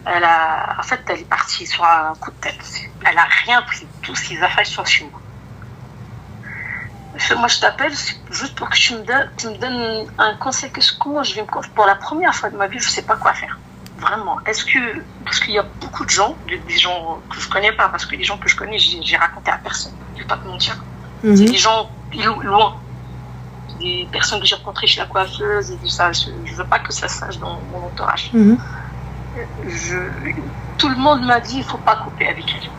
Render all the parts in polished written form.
En fait, elle est partie sur un coup de tête. Elle a rien pris. Tous ses affaires sont chez moi. Moi, je t'appelle juste pour que tu me donnes un conseil. Comment je vais me confier pour la première fois de ma vie, je sais pas quoi faire. Vraiment. Parce qu'il y a beaucoup de gens, des gens que je connais pas, parce que les gens que je connais, j'ai raconté à personne. Je vais pas te mentir. C'est des gens loin. Des personnes que j'ai rencontrées chez la coiffeuse et tout ça. Je veux pas que ça se sache dans mon entourage. Tout le monde m'a dit, il faut pas couper avec elle.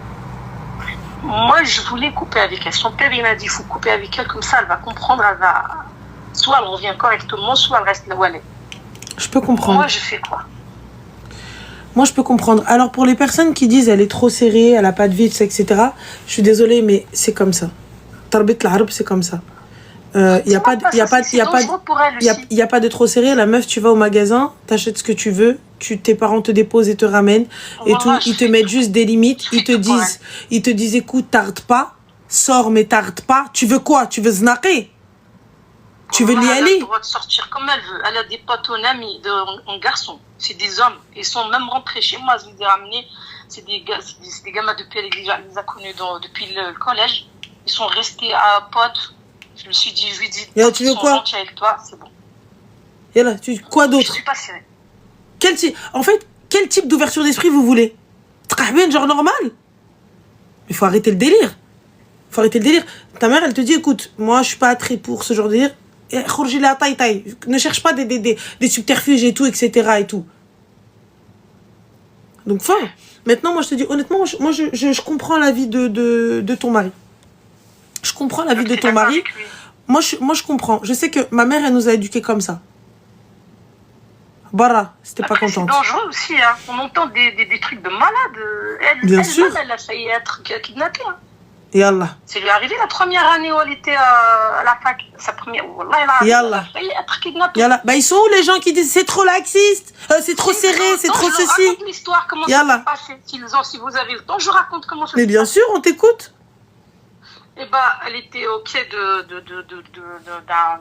Moi, je voulais couper avec elle. Son père, il m'a dit, il faut couper avec elle, comme ça, elle va comprendre, soit elle revient correctement, soit elle reste là où elle est. Je peux comprendre. Moi, je fais quoi? Moi, je peux comprendre. Alors, pour les personnes qui disent, elle est trop serrée, elle a pas de vie, etc., je suis désolée, mais c'est comme ça. Tarbit l'arabe, c'est comme ça. Il y a pas de trop serré. La meuf, tu vas au magasin, t'achètes ce que tu veux, tes parents te déposent et te ramènent et tout. Ils te mettent juste des limites. Ils te disent, écoute, tarde pas, sors mais tarde pas. Tu veux quoi? Tu veux znaker? Tu veux y aller? Elle a le droit de sortir comme elle veut. Elle a des potes en amis, en garçons. C'est des hommes. Ils sont même rentrés chez moi. Je les ai ramenés. C'est des gamins depuis, elle les a connus depuis le collège. Ils sont restés à potes. Je me suis dit, je lui ai dit, tu veux quoi? Avec toi, c'est bon. Et là, quoi d'autre? Je suis pas serrée. En fait, quel type d'ouverture d'esprit vous voulez? Genre normal? Il faut arrêter le délire. Ta mère, elle te dit, écoute, moi, je suis pas attirée pour ce genre de délire. Ne cherche pas des subterfuges et tout, etc. et tout. Donc, maintenant, moi, je te dis, honnêtement, moi, je comprends l'avis de ton mari. Je comprends l'avis de ton mari. Moi, je comprends. Je sais que ma mère, elle nous a éduqués comme ça. Bara, c'était pas contente. C'est dangereux aussi, hein. On entend des trucs de malade. Bien sûr. Elle a failli être kidnappée. Hein. Yallah. C'est lui arrivé la première année où elle était à la fac. Sa première. Elle a failli être kidnappée. Yallah. Bah, ils sont où les gens qui disent c'est trop laxiste, c'est trop serré, c'est trop ceci. Je raconte l'histoire, comment ça s'est passé. Si vous avez le temps, je raconte comment ça s'est passé. Mais bien sûr, on t'écoute. Eh ben, elle était au pied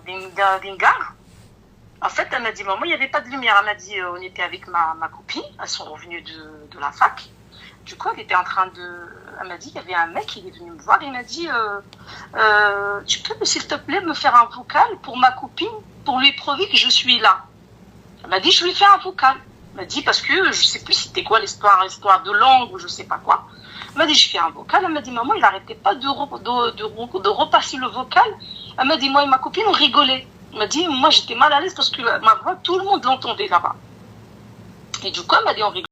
d'une gare. En fait, elle m'a dit, maman, il n'y avait pas de lumière. Elle m'a dit, on était avec ma copine. Elles sont revenues de la fac. Du coup, elle était en train elle m'a dit, il y avait un mec qui est venu me voir. Il m'a dit, tu peux, s'il te plaît, me faire un vocal pour ma copine, pour lui prouver que je suis là. Elle m'a dit, je lui fais un vocal. Elle m'a dit, parce que je ne sais plus c'était quoi l'histoire de langue ou je ne sais pas quoi. Elle m'a dit, je fais un vocal. Elle m'a dit, maman, il n'arrêtait pas de repasser le vocal. Elle m'a dit, moi et ma copine, on rigolait. Elle m'a dit, moi, j'étais mal à l'aise parce que ma voix, tout le monde l'entendait là-bas. Et du coup, elle m'a dit, on rigolait.